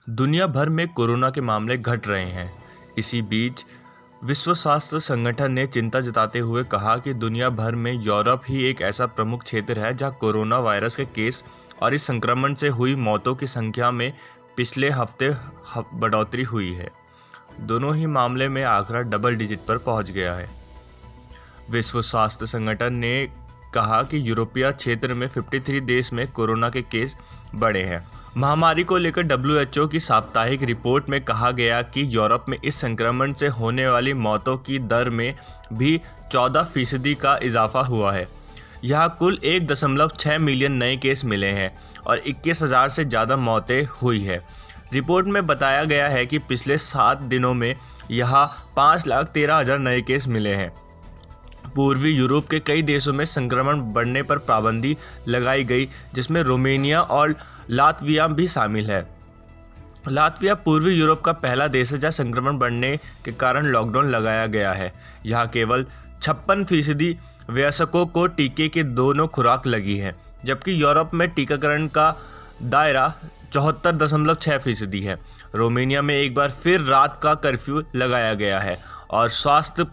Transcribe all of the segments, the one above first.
दुनिया भर में कोरोना के मामले घट रहे हैं। इसी बीच विश्व स्वास्थ्य संगठन ने चिंता जताते हुए कहा कि दुनिया भर में यूरोप ही एक ऐसा प्रमुख क्षेत्र है जहां कोरोना वायरस के केस और इस संक्रमण से हुई मौतों की संख्या में पिछले हफ्ते बढ़ोतरी हुई है। दोनों ही मामले में आंकड़ा डबल डिजिट पर पहुंच गया है। विश्व स्वास्थ्य संगठन ने कहा कि यूरोपीय क्षेत्र में 53 देश में कोरोना के केस बढ़े हैं। महामारी को लेकर WHO की साप्ताहिक रिपोर्ट में कहा गया कि यूरोप में इस संक्रमण से होने वाली मौतों की दर में भी 14% का इजाफा हुआ है। यहाँ कुल 1.6 मिलियन नए केस मिले हैं और 21,000 से ज़्यादा मौतें हुई है। रिपोर्ट में बताया गया है कि पिछले 7 दिनों में यहाँ 5,13,000 नए केस मिले हैं। पूर्वी यूरोप के कई देशों में संक्रमण बढ़ने पर पाबंदी लगाई गई, जिसमें रोमानिया और लातविया भी शामिल है। लातविया पूर्वी यूरोप का पहला देश है जहां संक्रमण बढ़ने के कारण लॉकडाउन लगाया गया है। यहाँ केवल 56% वयस्कों को टीके की दोनों खुराक लगी है, जबकि यूरोप में टीकाकरण का दायरा 74.6% है। रोमानिया में एक बार फिर रात का कर्फ्यू लगाया गया है और स्वास्थ्य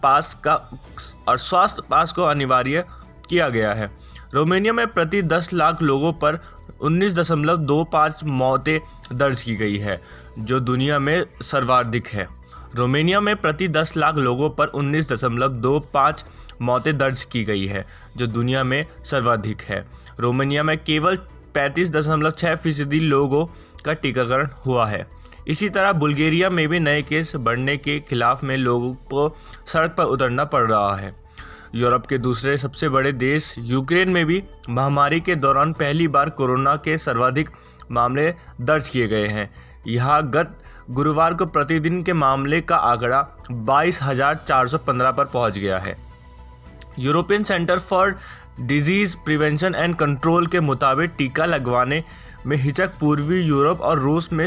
पास को अनिवार्य किया गया है। रोमानिया में प्रति 10 लाख लोगों पर 19.25 मौतें दर्ज की गई है, जो दुनिया में सर्वाधिक है। रोमानिया में प्रति 10 लाख लोगों पर 19.25 मौतें दर्ज की गई है, जो दुनिया में सर्वाधिक है। रोमानिया में केवल 35.6% लोगों का टीकाकरण हुआ है। इसी तरह बुल्गारिया में भी नए केस बढ़ने के खिलाफ में लोगों को सड़क पर उतरना पड़ रहा है। यूरोप के दूसरे सबसे बड़े देश यूक्रेन में भी महामारी के दौरान पहली बार कोरोना के सर्वाधिक मामले दर्ज किए गए हैं। यहाँ गत गुरुवार को प्रतिदिन के मामले का आंकड़ा 22,415 पर पहुँच गया है। European centre for disease prevention and control के मुताबिक टीका लगवाने में हिचक पूर्वी यूरोप और रूस में